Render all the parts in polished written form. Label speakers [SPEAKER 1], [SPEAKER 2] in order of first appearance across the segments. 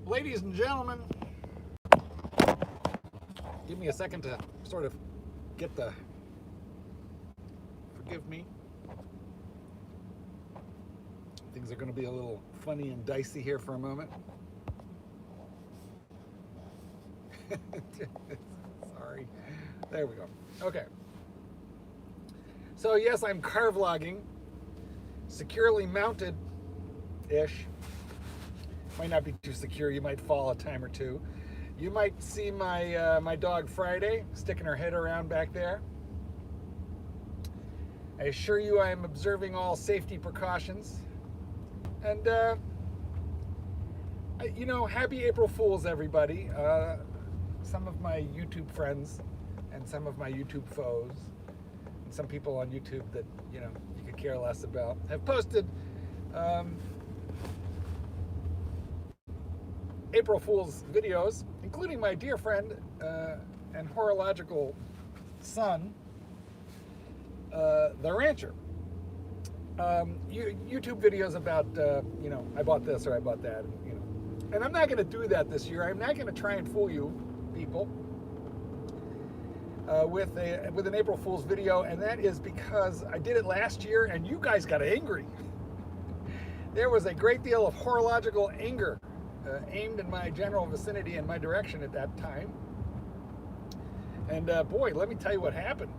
[SPEAKER 1] Ladies and gentlemen, give me a second to sort of get the, forgive me, things are going to be a little funny and dicey here for a moment. Sorry. There we go. Okay. So yes, I'm car vlogging, securely mounted-ish. Might not be too secure. You might fall a time or two. You might see my my dog Friday sticking her head around back there. I assure you I am observing all safety precautions. And, you know, happy April Fools, everybody. Some of my YouTube friends and some of my YouTube foes and some people on YouTube that, you know, you could care less about have posted April Fool's videos, including my dear friend and horological son, the rancher. YouTube videos about, you know, I bought this or I bought that, you know. And I'm not going to do that this year. I'm not going to try and fool you people with an April Fool's video, and that is because I did it last year and you guys got angry. There was a great deal of horological anger aimed in my general vicinity and my direction at that time. And boy, let me tell you what happened.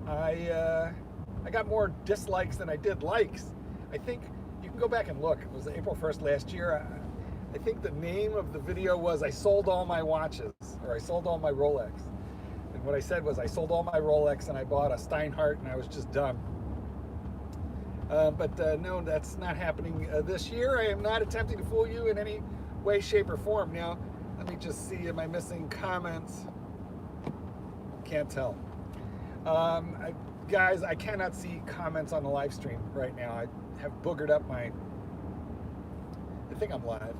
[SPEAKER 1] I got more dislikes than I did likes. I think you can go back and look. It was April 1st last year. I think the name of the video was I sold all my watches, or I sold all my Rolex. And what I said was I sold all my Rolex and I bought a Steinhardt and I was just done. But no, that's not happening this year. I am not attempting to fool you in any way, shape, or form. Now, let me just see, am I missing comments? Can't tell. Guys, I cannot see comments on the live stream right now. I have boogered up my, I think I'm live.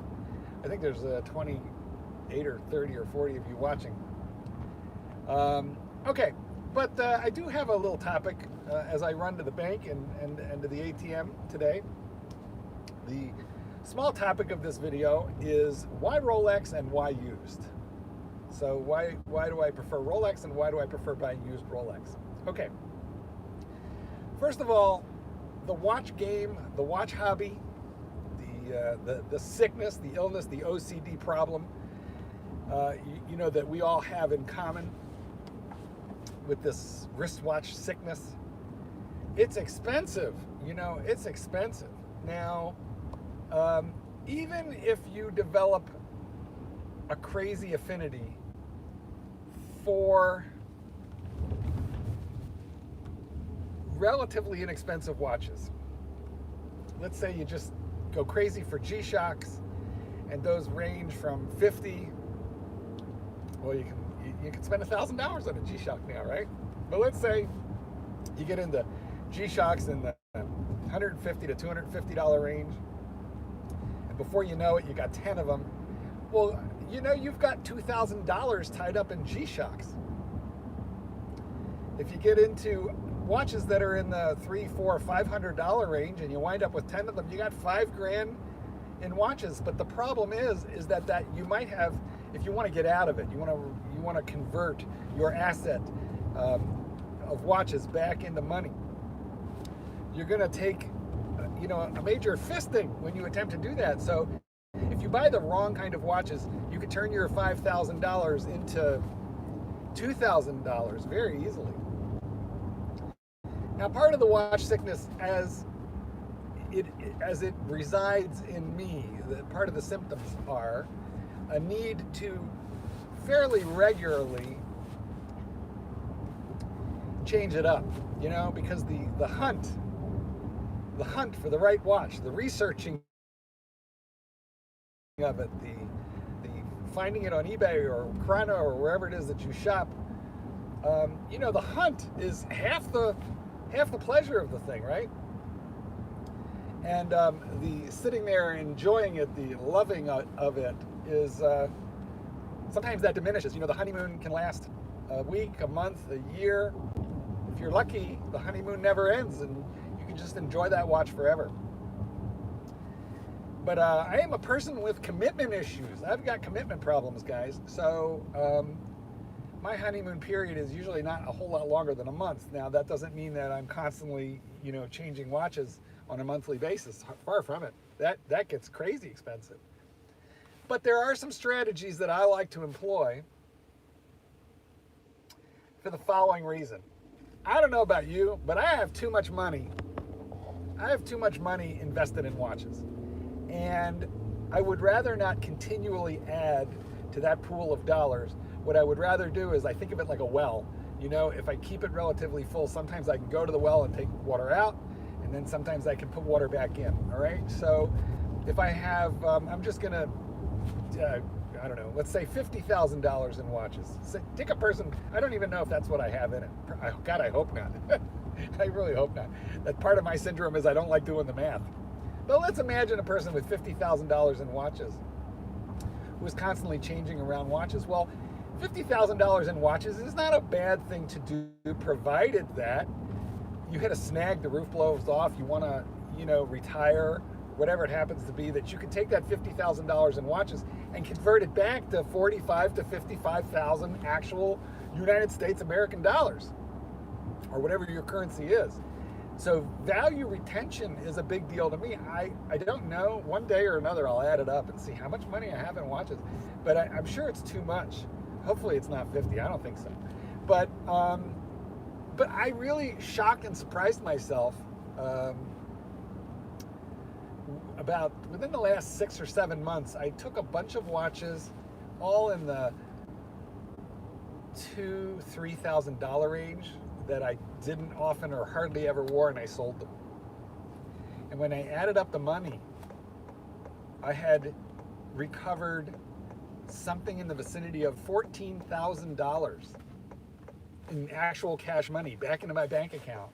[SPEAKER 1] I think there's 28 or 30 or 40 of you watching. Okay, but I do have a little topic as I run to the bank and to the ATM today. The small topic of this video is why Rolex and why used. So why do I prefer Rolex and why do I prefer buying used Rolex? Okay. First of all, the watch game, the watch hobby, the sickness, the illness, the OCD problem, you know, that we all have in common with this wristwatch sickness. It's expensive, you know, it's expensive. Now, even if you develop a crazy affinity for relatively inexpensive watches, let's say you just go crazy for G-Shocks, and those range from 50, well, you can spend $1,000 on a G-Shock now, right? But let's say you get into G-Shocks in the $150 to $250 range, and before you know it, you got 10 of them. Well, you know, you've got $2,000 tied up in G-Shocks. If you get into watches that are in the $300, $400, $500 range and you wind up with 10 of them, you got $5,000 in watches. But the problem is that you might have, if you want to get out of it, you want to convert your asset of watches back into money, you're going to take, you know, a major fisting when you attempt to do that. So if you buy the wrong kind of watches, you could turn your $5,000 into $2,000 very easily. Now, part of the watch sickness, as it resides in me, part of the symptoms are a need to fairly regularly change it up, you know, because the hunt for the right watch, the researching of it, the finding it on eBay or Chrono or wherever it is that you shop, you know, the hunt is half the pleasure of the thing, right? And the sitting there enjoying it, the loving of it is sometimes that diminishes. You know, the honeymoon can last a week, a month, a year. If you're lucky, the honeymoon never ends and you can just enjoy that watch forever. But I am a person with commitment issues. I've got commitment problems, guys. So my honeymoon period is usually not a whole lot longer than a month. Now, that doesn't mean that I'm constantly, changing watches on a monthly basis. Far from it. That gets crazy expensive. But there are some strategies that I like to employ for the following reason. I don't know about you, but I have too much money. I have too much money invested in watches. And I would rather not continually add to that pool of dollars. What I would rather do is I think of it like a well. If I keep it relatively full, sometimes I can go to the well and take water out, and then sometimes I can put water back in, all right? So if I have, I'm just gonna, I don't know, let's say $50,000 in watches. So take a person, I don't even know if that's what I have in it. God, I hope not. I really hope not. That part of my syndrome is I don't like doing the math. But let's imagine a person with $50,000 in watches who is constantly changing around watches. Well, $50,000 in watches is not a bad thing to do, provided that you hit a snag, the roof blows off, you want to, retire, whatever it happens to be, that you can take that $50,000 in watches and convert it back to 45 to 55,000 actual United States American dollars, or whatever your currency is. So value retention is a big deal to me. I don't know. One day or another, I'll add it up and see how much money I have in watches. But I'm sure it's too much. Hopefully it's not 50. I don't think so. But I really shocked and surprised myself about within the last 6 or 7 months. I took a bunch of watches, all in the $2,000-$3,000 range, that I didn't often or hardly ever wore, and I sold them. And when I added up the money, I had recovered something in the vicinity of $14,000 in actual cash money back into my bank account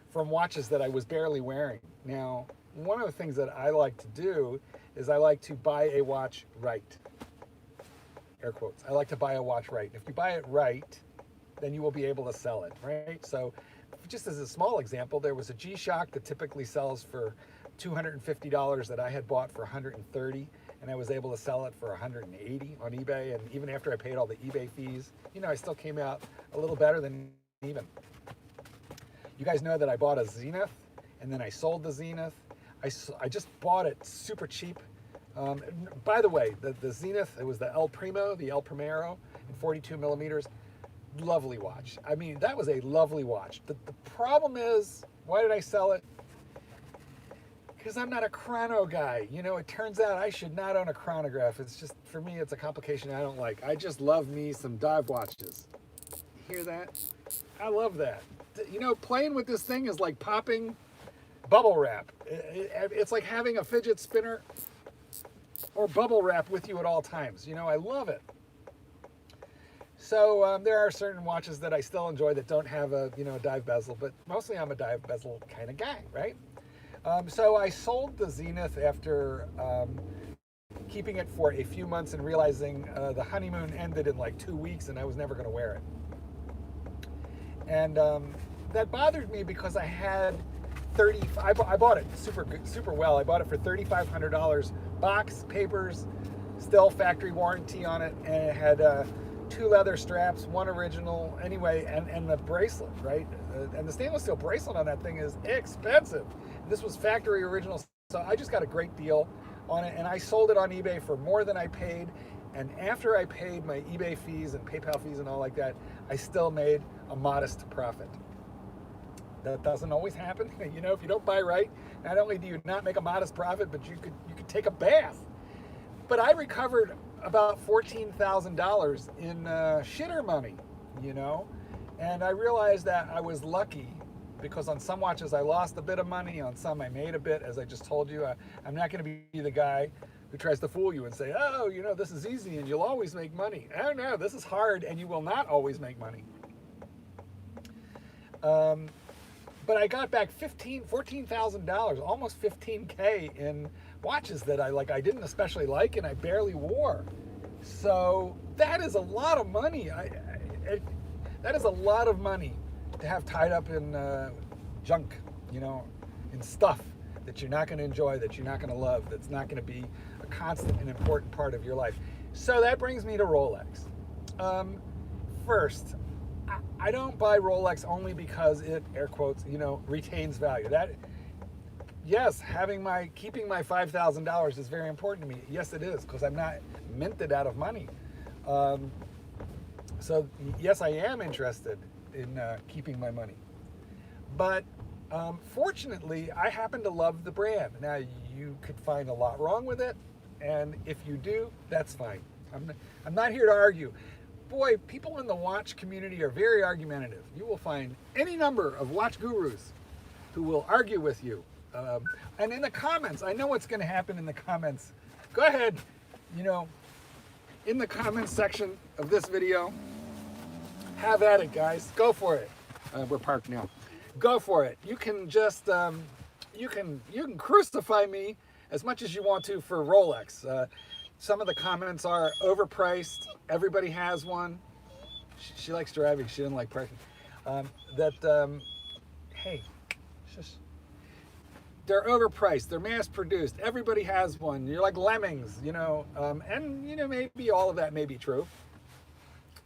[SPEAKER 1] from watches that I was barely wearing. Now, one of the things that I like to do is I like to buy a watch right. Air quotes. I like to buy a watch right. If you buy it right, then you will be able to sell it, right? So just as a small example, there was a G-Shock that typically sells for $250 that I had bought for $130, and I was able to sell it for $180 on eBay. And even after I paid all the eBay fees, I still came out a little better than even. You guys know that I bought a Zenith, and then I sold the Zenith. I just bought it super cheap. By the way, the Zenith, it was the El Primero in 42 millimeters. Lovely watch. I mean, that was a lovely watch. The problem is, why did I sell it? Because I'm not a chrono guy. It turns out I should not own a chronograph. It's just, for me, it's a complication I don't like. I just love me some dive watches. Hear that? I love that. Playing with this thing is like popping bubble wrap. It's like having a fidget spinner or bubble wrap with you at all times. I love it. So there are certain watches that I still enjoy that don't have a dive bezel, but mostly I'm a dive bezel kind of guy, right? So I sold the Zenith after keeping it for a few months and realizing the honeymoon ended in like 2 weeks and I was never going to wear it. And that bothered me because I had I bought it super well. I bought it for $3,500, box, papers, still factory warranty on it, and it had 2 leather straps, 1 original, anyway, and the bracelet, right? And the stainless steel bracelet on that thing is expensive. This was factory original, so I just got a great deal on it, and I sold it on eBay for more than I paid. And after I paid my eBay fees and PayPal fees and all like that, I still made a modest profit. That doesn't always happen. If you don't buy right, not only do you not make a modest profit, but you could take a bath. But I recovered about $14,000 in shitter money, and I realized that I was lucky because on some watches I lost a bit of money, on some I made a bit, as I just told you. I'm not going to be the guy who tries to fool you and say, oh, this is easy and you'll always make money. Oh no, this is hard and you will not always make money. But I got back $14,000, almost $15K in watches that I didn't especially like and I barely wore. So that is a lot of money. That is a lot of money to have tied up in junk, in stuff. that you're not going to enjoy, that you're not going to love, that's not going to be a constant and important part of your life. So that brings me to Rolex. First, I don't buy Rolex only because it, air quotes, retains value. That, yes, keeping my $5,000 is very important to me. Yes, it is, because I'm not minted out of money. So yes, I am interested in keeping my money. But fortunately, I happen to love the brand. Now, you could find a lot wrong with it, and if you do, that's fine. I'm not here to argue. Boy, people in the watch community are very argumentative. You will find any number of watch gurus who will argue with you. And in the comments, I know what's going to happen in the comments. Go ahead, in the comments section of this video, have at it, guys. Go for it. We're parked now. Go for it. You can just you can crucify me as much as you want to for Rolex. Some of the comments are overpriced. Everybody has one. She likes driving. She doesn't like parking. Hey, just, they're overpriced. They're mass produced. Everybody has one. You're like lemmings, and maybe all of that may be true.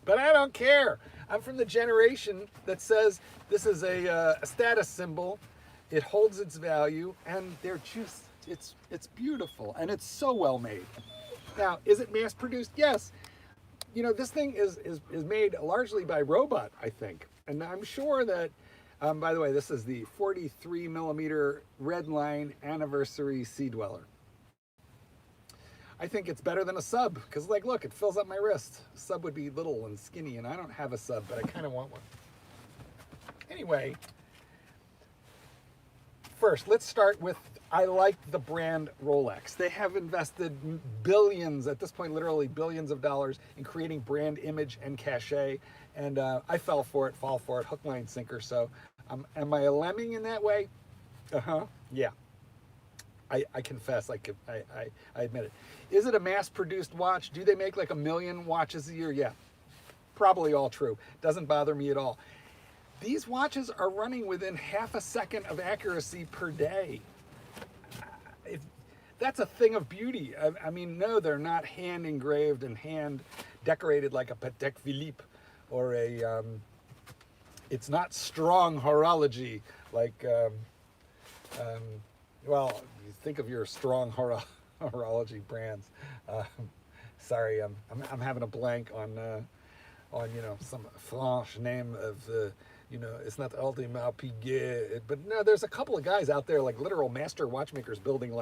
[SPEAKER 1] But I don't care. I'm from the generation that says this is a status symbol. It holds its value, and they're just, it's beautiful, and it's so well made. Now, is it mass produced? Yes. This thing is made largely by robot, I think. And I'm sure that, by the way, this is the 43 millimeter red line anniversary Sea Dweller. I think it's better than a sub, because look, it fills up my wrist. A sub would be little and skinny, and I don't have a sub, but I kind of want one. Anyway, first, let's start with, I like the brand Rolex. They have invested billions, at this point literally billions of dollars, in creating brand image and cachet, and I fall for it, hook, line, sinker. So am I a lemming in that way? Yeah. I confess, I admit it. Is it a mass-produced watch? Do they make like 1 million watches a year? Yeah, probably all true. Doesn't bother me at all. These watches are running within half a second of accuracy per day. That's a thing of beauty. I mean, no, they're not hand engraved and hand decorated like a Patek Philippe or a, it's not strong horology like, well, you think of your strong horology brands. Sorry, I'm having a blank on some French name of the, it's not Ultimate Piguet, but no, there's a couple of guys out there, like literal master watchmakers, building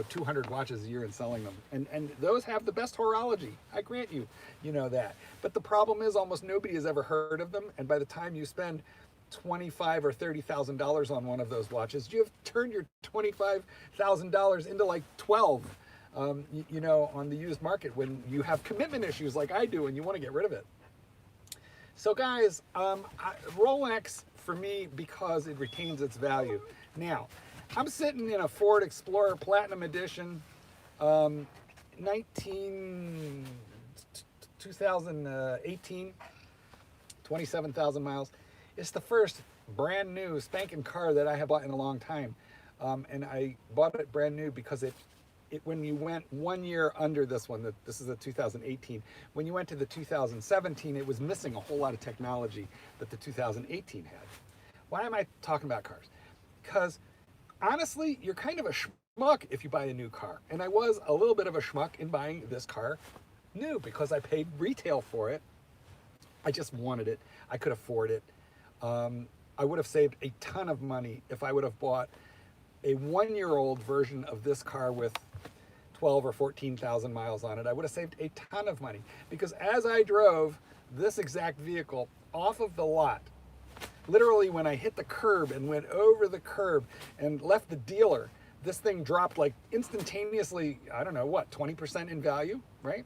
[SPEAKER 1] 200 watches a year and selling them, and those have the best horology. I grant you, that. But the problem is, almost nobody has ever heard of them, and by the time you spend $25,000 or $30,000 on one of those watches, you have turned your $25,000 into like 12, on the used market, when you have commitment issues like I do and you want to get rid of it. So guys, Rolex for me, because it retains its value. Now, I'm sitting in a Ford Explorer Platinum Edition, 2018, 27,000 miles. It's the first brand new spanking car that I have bought in a long time. And I bought it brand new because when you went 1 year under this one, this is a 2018, when you went to the 2017, it was missing a whole lot of technology that the 2018 had. Why am I talking about cars? Because honestly, you're kind of a schmuck if you buy a new car. And I was a little bit of a schmuck in buying this car new because I paid retail for it. I just wanted it. I could afford it. I would have saved a ton of money if I would have bought a 1-year-old version of this car with 12 or 14,000 miles on it. I would have saved a ton of money, because as I drove this exact vehicle off of the lot, literally when I hit the curb and went over the curb and left the dealer, this thing dropped like instantaneously, I don't know what, 20% in value, right?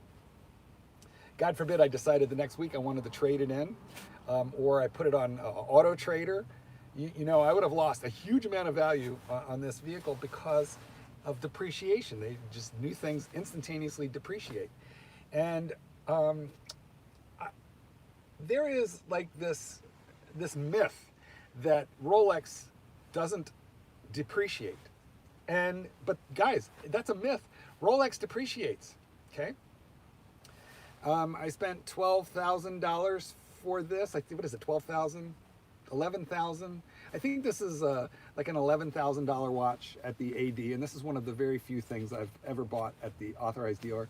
[SPEAKER 1] God forbid I decided the next week I wanted to trade it in, or I put it on Auto Trader. I would have lost a huge amount of value on this vehicle because of depreciation. New things instantaneously depreciate. And there is like this myth that Rolex doesn't depreciate. But guys, that's a myth. Rolex depreciates. Okay. I spent $12,000 for this. I think, what is it? 12,000, 11,000. I think this is like an $11,000 watch at the AD, and this is one of the very few things I've ever bought at the authorized dealer,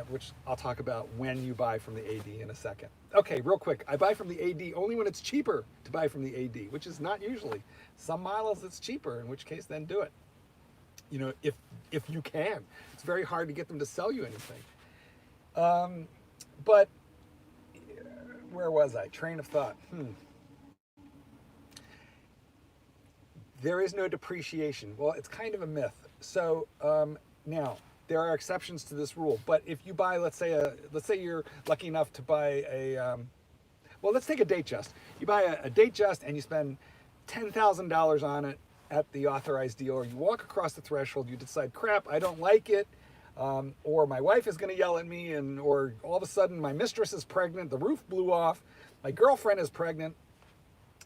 [SPEAKER 1] which I'll talk about when you buy from the AD in a second. Okay, real quick. I buy from the AD only when it's cheaper to buy from the AD, which is not usually. Some models it's cheaper, in which case then do it. You know, if you can. It's very hard to get them to sell you anything. But where was I? Train of thought. There is no depreciation. Well, it's kind of a myth. So now there are exceptions to this rule. But if you buy, let's say you're lucky enough to buy well, let's take a Datejust. You buy a Datejust and you spend $10,000 on it at the authorized dealer. You walk across the threshold. You decide, crap, I don't like it. Or my wife is going to yell at me, or all of a sudden my mistress is pregnant, the roof blew off, my girlfriend is pregnant,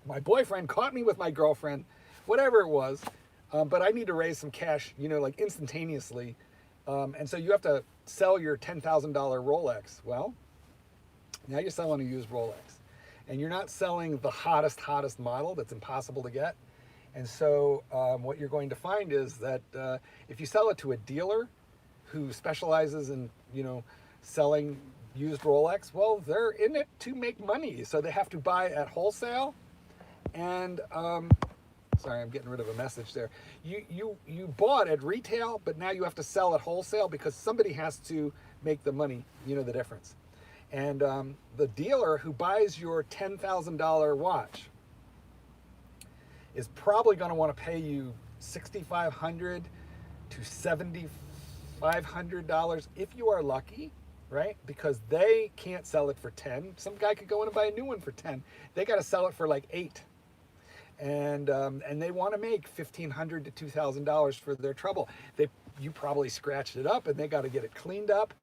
[SPEAKER 1] my boyfriend caught me with my girlfriend, whatever it was, but I need to raise some cash, you know, like instantaneously, and so you have to sell your $10,000 Rolex. Well, now you're selling a used Rolex, and you're not selling the hottest model that's impossible to get, and so what you're going to find is that if you sell it to a dealer who specializes in, you know, selling used Rolex, well, they're in it to make money. So they have to buy at wholesale. And, sorry, I'm getting rid of a message there. You bought at retail, but now you have to sell at wholesale because somebody has to make the money, you know, the difference. And the dealer who buys your $10,000 watch is probably going to want to pay you $6,500 to $7,500 if you are lucky, right? Because they can't sell it for 10. Some guy could go in and buy a new one for 10. They got to sell it for like 8, and they want to make $1,500 to $2,000 for their trouble. You probably scratched it up, and they got to get it cleaned up.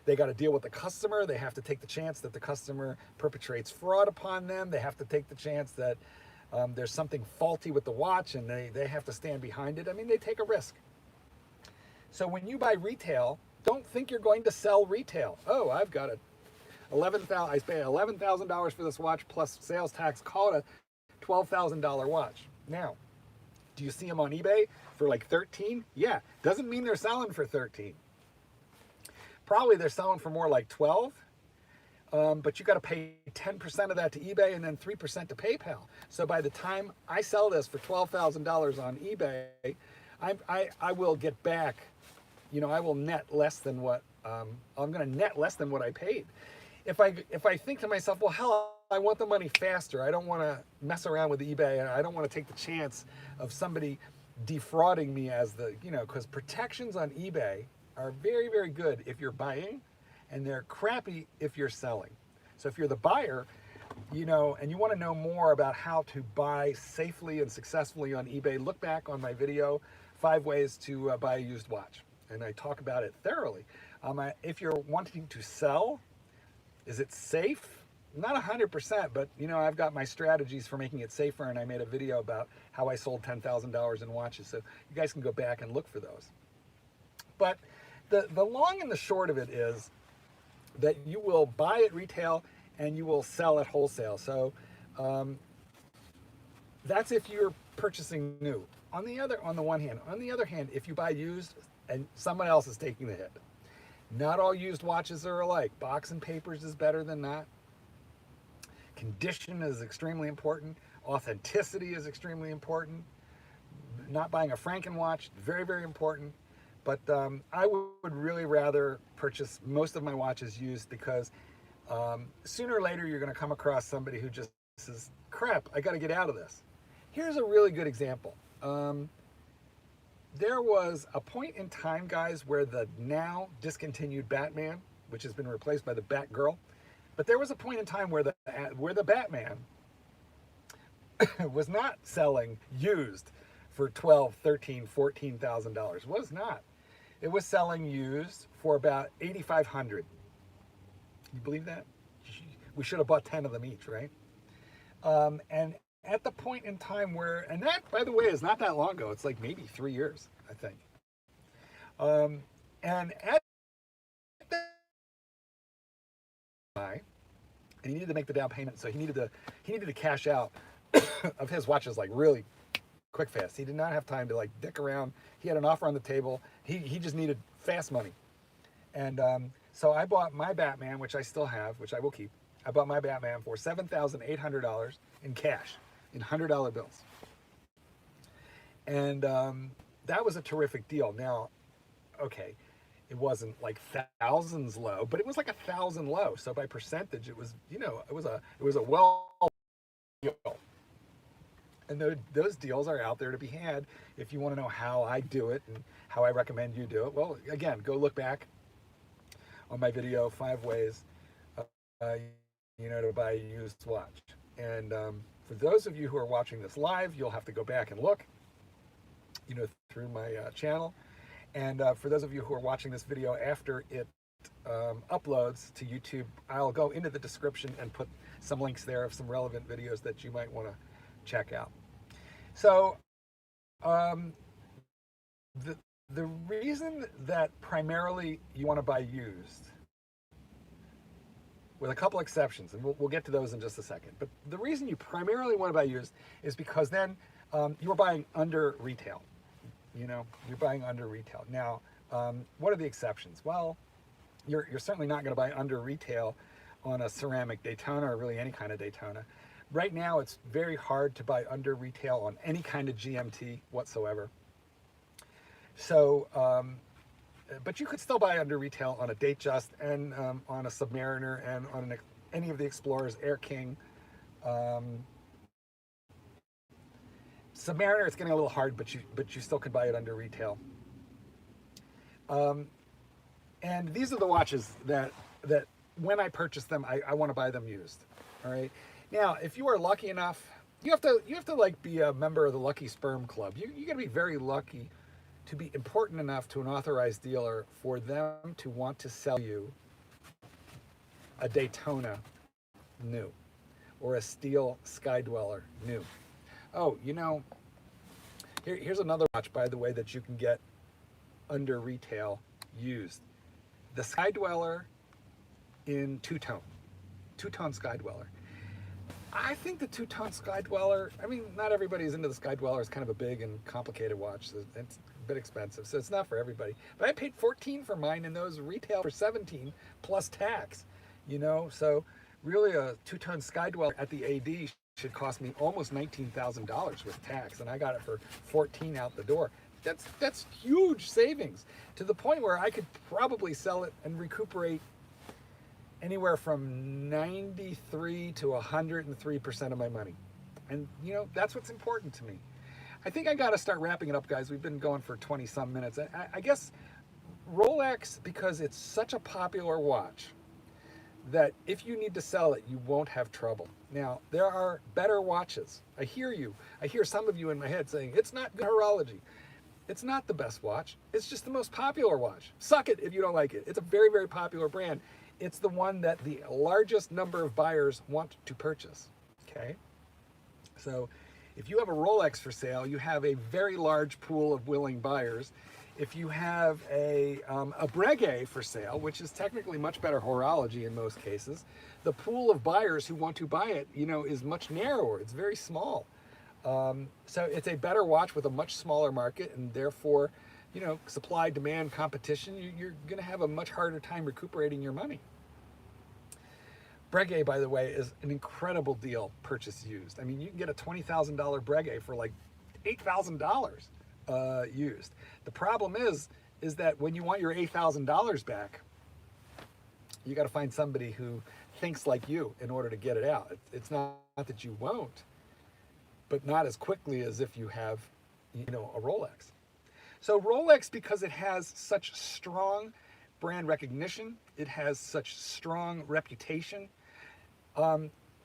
[SPEAKER 1] They got to deal with the customer. They have to take the chance that the customer perpetrates fraud upon them. They have to take the chance that there's something faulty with the watch, and they have to stand behind it. I mean, they take a risk. So when you buy retail, don't think you're going to sell retail. Oh, I've got I pay $11,000 for this watch plus sales tax, call it a $12,000 watch. Now, do you see them on eBay for like 13? Yeah, doesn't mean they're selling for 13. Probably they're selling for more like 12. But you got to pay 10% of that to eBay and then 3% to PayPal. So by the time I sell this for $12,000 on eBay, I will get back, you know, I will net less than what, I'm going to net less than what I paid. If I think to myself, well, hell, I want the money faster. I don't want to mess around with eBay, and I don't want to take the chance of somebody defrauding me as the, you know, because protections on eBay are very, very good if you're buying, and they're crappy if you're selling. So if you're the buyer, you know, and you want to know more about how to buy safely and successfully on eBay, look back on my video, 5 ways to buy a used watch. And I talk about it thoroughly. If you're wanting to sell, is it safe? Not 100%, but you know, I've got my strategies for making it safer, and I made a video about how I sold $10,000 in watches. So you guys can go back and look for those. But the long and the short of it is that you will buy at retail and you will sell at wholesale. So that's if you're purchasing new. On the other hand, if you buy used and someone else is taking the hit. Not all used watches are alike. Box and papers is better than not. Condition is extremely important. Authenticity is extremely important. Not buying a Franken watch, very, very important. But I would really rather purchase most of my watches used, because sooner or later you're going to come across somebody who just says, crap, I got to get out of this. Here's a really good example. There was a point in time, guys, where the now discontinued Batman, which has been replaced by the Batgirl, but there was a point in time where the Batman was not selling used for $12,000, $13,000, $14,000. It was not. It was selling used for about $8,500. You believe that? We should have bought 10 of them each, right? And at the point in time where, and that, by the way, is not that long ago. It's like maybe 3 years, I think. And at that time, and he needed to make the down payment, so he needed to cash out of his watches like really quick fast. He did not have time to like dick around. He had an offer on the table. He just needed fast money. And so I bought my Batman, which I still have, which I will keep. I bought my Batman for $7,800 in cash, in $100 bills. And that was a terrific deal. Now, okay, it wasn't like thousands low, but it was like 1,000 low. So by percentage, it was, you know, it was a well deal. And those deals are out there to be had if you want to know how I do it and how I recommend you do it. Well, again, go look back on my video, 5 ways, you know, to buy a used watch. And for those of you who are watching this live, you'll have to go back and look, you know, through my channel. And for those of you who are watching this video after it uploads to YouTube, I'll go into the description and put some links there of some relevant videos that you might want to check out. So the reason that primarily you want to buy used, with a couple exceptions, and we'll get to those in just a second, but the reason you primarily want to buy used is because then you're buying under retail. You know, you're buying under retail. Now, what are the exceptions? Well, you're certainly not going to buy under retail on a ceramic Daytona or really any kind of Daytona. Right now, it's very hard to buy under retail on any kind of GMT whatsoever. So, but you could still buy under retail on a Datejust and on a Submariner and on any of the Explorers, Air King. Submariner, it's getting a little hard, but you still could buy it under retail. And these are the watches that when I purchase them, I want to buy them used. All right. Now, if you are lucky enough, you have to like be a member of the Lucky Sperm Club. You got to be very lucky to be important enough to an authorized dealer for them to want to sell you a Daytona new or a Steel Skydweller new. Oh, you know, here's another watch, by the way, that you can get under retail used. The Skydweller in two-tone Skydweller. I think the two-tone Skydweller, I mean, not everybody's into the Skydweller. It's kind of a big and complicated watch. So it's a bit expensive, so it's not for everybody. But I paid $14 for mine, and those retail for $17 plus tax, you know? So really a two-tone Skydweller at the AD should cost me almost $19,000 with tax, and I got it for $14 out the door. That's huge savings, to the point where I could probably sell it and recuperate anywhere from 93 to 103% of my money. And you know, that's what's important to me. I think I got to start wrapping it up, guys. We've been going for 20 some minutes. I guess Rolex, because it's such a popular watch, that if you need to sell it, you won't have trouble. Now, there are better watches. I hear you. I hear some of you in my head saying, it's not good horology. It's not the best watch. It's just the most popular watch. Suck it if you don't like it. It's a very, very popular brand. It's the one that the largest number of buyers want to purchase, okay? So if you have a Rolex for sale, you have a very large pool of willing buyers. If you have a Breguet for sale, which is technically much better horology in most cases, the pool of buyers who want to buy it, you know, is much narrower. It's very small. So it's a better watch with a much smaller market, and therefore, you know, supply, demand, competition, you're going to have a much harder time recuperating your money. Breguet, by the way, is an incredible deal purchase used. I mean, you can get a $20,000 Breguet for like $8,000 used. The problem is that when you want your $8,000 back, you got to find somebody who thinks like you in order to get it out. It's not that you won't, but not as quickly as if you have, you know, a Rolex. So Rolex, because it has such strong brand recognition, it has such strong reputation,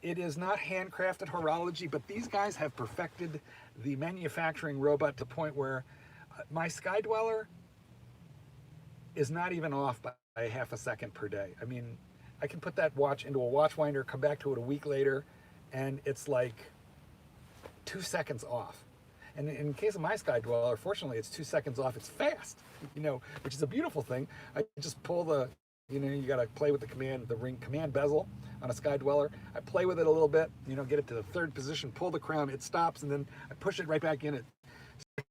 [SPEAKER 1] it is not handcrafted horology, but these guys have perfected the manufacturing robot to the point where my Skydweller is not even off by half a second per day. I mean, I can put that watch into a watch winder, come back to it a week later, and it's like 2 seconds off. And in case of my Sky Dweller, fortunately, it's 2 seconds off. It's fast, which is a beautiful thing. I just pull the, you got to play with the ring command bezel on a Sky Dweller. I play with it a little bit, get it to the third position, pull the crown, it stops, and then I push it right back in.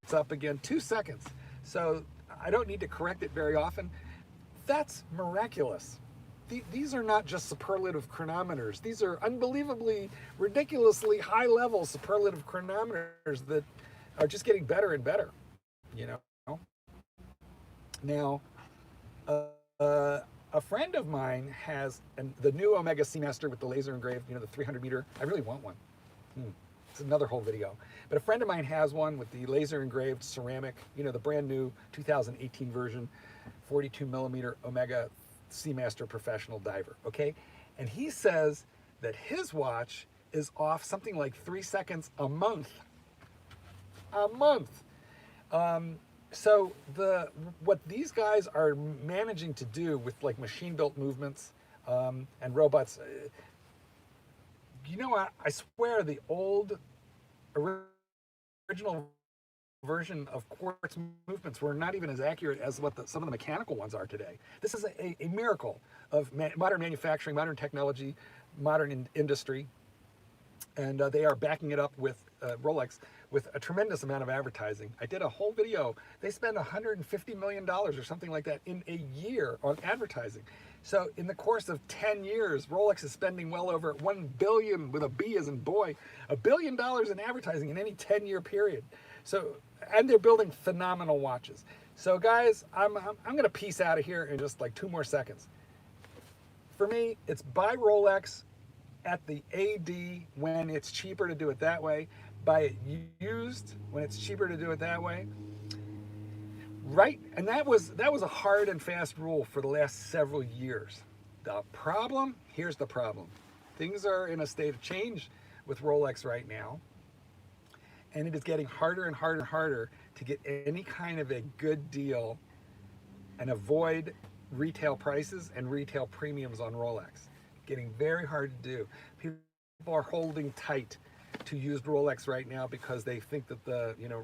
[SPEAKER 1] It's up again, 2 seconds. So I don't need to correct it very often. That's miraculous. These are not just superlative chronometers. These are unbelievably, ridiculously high-level superlative chronometers that are just getting better and better, Now, a friend of mine has the new Omega Seamaster with the laser engraved, the 300 meter. I really want one. It's another whole video. But a friend of mine has one with the laser engraved ceramic, the brand new 2018 version, 42 millimeter Omega Seamaster Professional Diver, okay? And he says that his watch is off something like 3 seconds a month. A month. So what these guys are managing to do with like machine-built movements and robots, I swear the old original version of quartz movements were not even as accurate as what some of the mechanical ones are today. This is a miracle of modern manufacturing, modern technology, modern industry, and they are backing it up with Rolex with a tremendous amount of advertising. I did a whole video. They spend $150 million or something like that in a year on advertising. So in the course of 10 years, Rolex is spending well over $1 billion, with a B as in boy, $1 billion in advertising in any 10-year period. So, and they're building phenomenal watches. So guys, I'm going to peace out of here in just like 2 more seconds. For me, it's buy Rolex at the AD when it's cheaper to do it that way. Buy it used when it's cheaper to do it that way. Right? And that was a hard and fast rule for the last several years. The problem, here's the problem. Things are in a state of change with Rolex right now. And it is getting harder and harder and harder to get any kind of a good deal and avoid retail prices and retail premiums on Rolex. Getting very hard to do. People are holding tight to used Rolex right now because they think that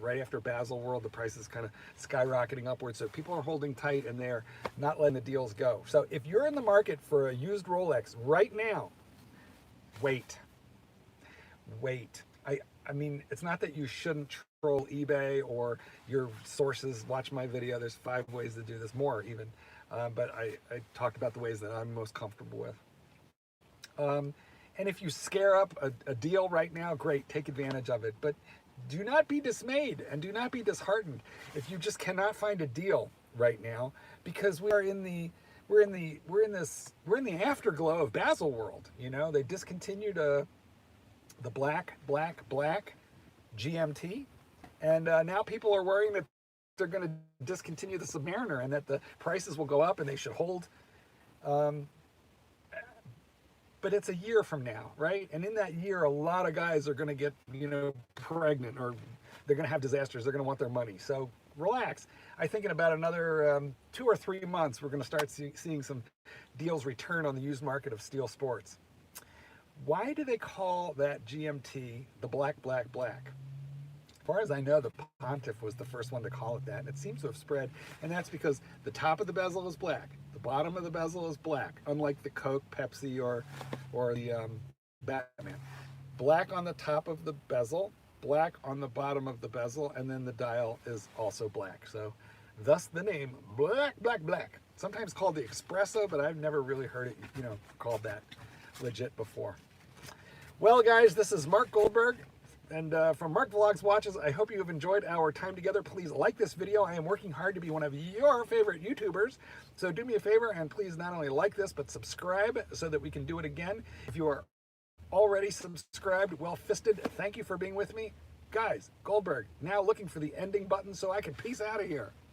[SPEAKER 1] right after Basel World, the price is kind of skyrocketing upwards. So people are holding tight and they're not letting the deals go. So if you're in the market for a used Rolex right now, wait. I mean, it's not that you shouldn't troll eBay or your sources. Watch my video. There's 5 ways to do this, more even. But I talked about the ways that I'm most comfortable with. And if you scare up a deal right now, great, take advantage of it. But do not be dismayed and do not be disheartened if you just cannot find a deal right now, because we're in the afterglow of Basel World. They discontinued the black GMT, and now people are worrying that they're going to discontinue the Submariner and that the prices will go up and they should hold. But it's a year from now, right? And in that year, a lot of guys are going to get, pregnant, or they're going to have disasters. They're going to want their money. So relax. I think in about another 2 or 3 months, we're going to start seeing some deals return on the used market of steel sports. Why do they call that GMT the black? As far as I know, the Pontiff was the first one to call it that, and it seems to have spread, and that's because the top of the bezel is black, the bottom of the bezel is black, unlike the Coke, Pepsi, or the Batman. Black on the top of the bezel, black on the bottom of the bezel, and then the dial is also black. So thus the name black. Sometimes called the Espresso, but I've never really heard it, called that legit before. Well, guys, this is Marc Goldberg, and from Marc Vlogs Watches. I hope you have enjoyed our time together. Please like this video. I am working hard to be one of your favorite YouTubers, so do me a favor and please not only like this, but subscribe so that we can do it again. If you are already subscribed, well-fisted, thank you for being with me. Guys, Goldberg, now looking for the ending button so I can peace out of here.